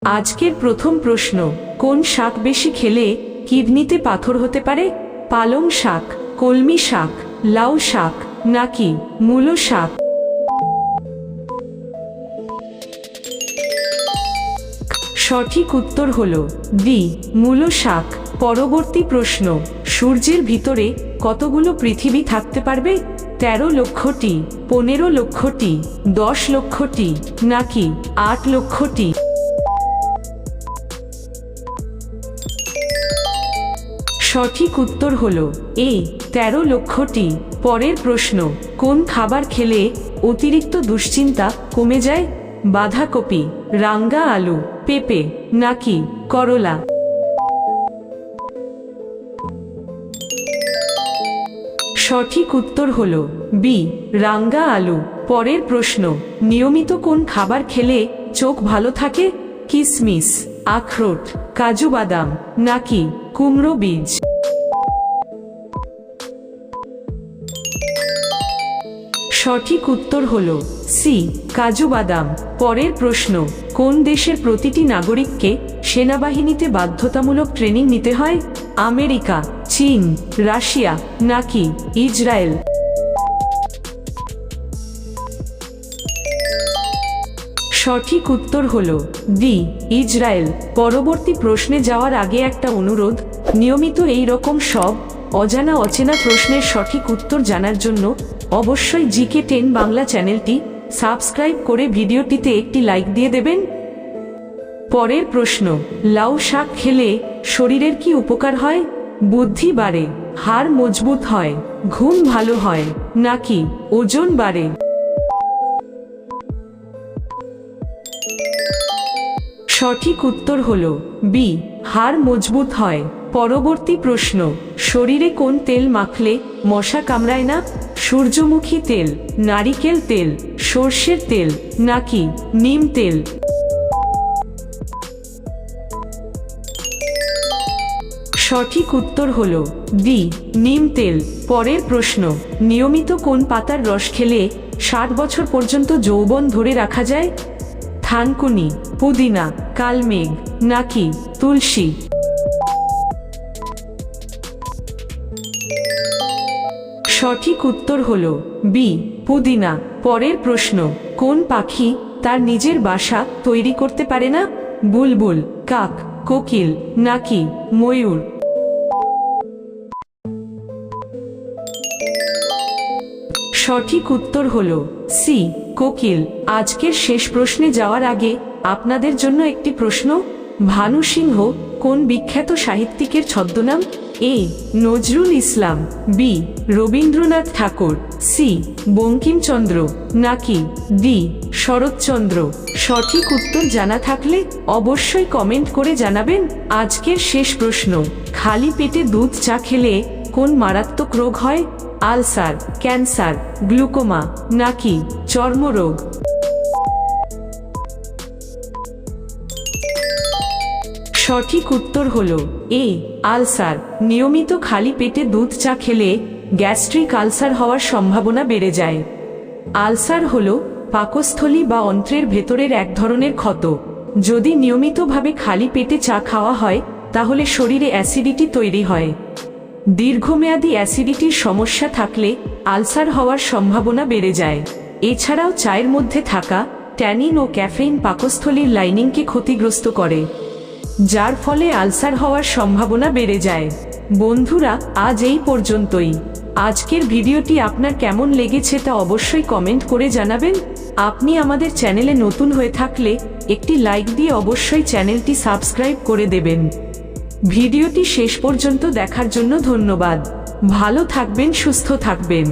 আজকের প্রথম প্রশ্ন, কোন শাক বেশি খেলে কিডনিতে পাথর হতে পারে? পালং শাক, কলমি শাক, লাউ শাক নাকি মূলো শাক? সঠিক উত্তর হলো ডি, মূলো শাক। পরবর্তী প্রশ্ন, সূর্যের ভিতরে কতগুলো পৃথিবী থাকতে পারবে? 13 লক্ষটি, 15 লক্ষটি, 10 লক্ষটি নাকি 8 লক্ষটি? সঠিক উত্তর হলো এ, 13 লক্ষটি। পরের প্রশ্ন, কোন খাবার খেলে অতিরিক্ত দুশ্চিন্তা কমে যায়? বাঁধাকপি, রাঙ্গা আলু, পেঁপে নাকি করলা? সঠিক উত্তর হলো বি, রাঙ্গা আলু। পরের প্রশ্ন, নিয়মিত কোন খাবার খেলে চোখ ভালো থাকে? কিশমিশ, আখরোট, কাজু বাদাম নাকি কুমড়ো বীজ? সঠিক উত্তর হলো সি, কাজু বাদাম। পরের প্রশ্ন, কোন দেশের প্রতিটি নাগরিককে সেনাবাহিনীতে বাধ্যতামূলক ট্রেনিং নিতে হয়? আমেরিকা, চীন, রাশিয়া নাকি ইসরায়েল? সঠিক উত্তর হলো ডি, ইসরায়েল। পরবর্তী প্রশ্নে যাওয়ার আগে একটা অনুরোধ, নিয়মিত এই রকম সব অজানা অচেনা প্রশ্নের সঠিক উত্তর জানার জন্য অবশ্যই জিকে 10 বাংলা চ্যানেলটি সাবস্ক্রাইব করে ভিডিওটিতে একটি লাইক দিয়ে দেবেন। পরের প্রশ্ন, লাউ শাক খেলে শরীরের কি উপকার হয়? বুদ্ধি বাড়ে, হাড় মজবুত হয়, ঘুম ভালো হয় নাকি ওজন বাড়ে? সঠিক উত্তর হলো বি, হাড় মজবুত হয়। পরবর্তী প্রশ্ন, শরীরে কোন তেল মাখলে মশা কামড়ায় না? সূর্যমুখী তেল, নারিকেল তেল, সর্ষের তেল নাকি নিম তেল? সঠিক উত্তর হলো ডি, নিম তেল। পরের প্রশ্ন, নিয়মিত কোন পাতার রস খেলে 60 বছর পর্যন্ত যৌবন ধরে রাখা যায়? থানকুনি, পুদিনা, কালমেঘ নাকি তুলসী? সঠিক উত্তর হলো বি, পুদিনা। পরের প্রশ্ন, কোন পাখি তার নিজের বাসা তৈরি করতে পারে না? বুলবুল, কাক, কোকিল নাকি ময়ূর? সঠিক উত্তর হলো সি, কোকিল। আজকের শেষ প্রশ্নে যাওয়ার আগে আপনাদের জন্য একটি প্রশ্ন, ভানু সিংহ কোন বিখ্যাত সাহিত্যিকের ছদ্মনাম? এ, নজরুল ইসলাম, বি, রবীন্দ্রনাথ ঠাকুর, সি, বঙ্কিমচন্দ্র নাকি ডি, শরৎচন্দ্র? সঠিক উত্তর জানা থাকলে অবশ্যই কমেন্ট করে জানাবেন। আজকের শেষ প্রশ্ন, খালি পেটে দুধ চা খেলে কোন মারাত্মক রোগ হয়? আলসার, ক্যান্সার, গ্লুকোমা নাকি চর্মরোগ? সঠিক উত্তর হলো এ, আলসার। নিয়মিত খালি পেটে দুধ চা খেলে গ্যাস্ট্রিক আলসার হওয়ার সম্ভাবনা বেড়ে যায়। আলসার হলো পাকস্থলী বা অন্ত্রের ভেতরের এক ধরনের ক্ষত। যদি নিয়মিতভাবে খালি পেটে চা খাওয়া হয় তাহলে শরীরে অ্যাসিডিটি তৈরি হয়। দীর্ঘমেয়াদী অ্যাসিডিটির সমস্যা থাকলে আলসার হওয়ার সম্ভাবনা বেড়ে যায়। এছাড়াও চায়ের মধ্যে থাকা ট্যানিন ও ক্যাফেইন পাকস্থলীর লাইনিংকে ক্ষতিগ্রস্ত করে, যার ফলে আলসার হওয়ার সম্ভাবনা বেড়ে যায়। বন্ধুরা, আজ এই পর্যন্তই। আজকের ভিডিওটি আপনার কেমন লেগেছে তা অবশ্যই কমেন্ট করে জানাবেন। আপনি আমাদের চ্যানেলে নতুন হয়ে থাকলে একটি লাইক দিয়ে অবশ্যই চ্যানেলটি সাবস্ক্রাইব করে দেবেন। ভিডিওটি শেষ পর্যন্ত দেখার জন্য ধন্যবাদ। ভালো থাকবেন, সুস্থ থাকবেন।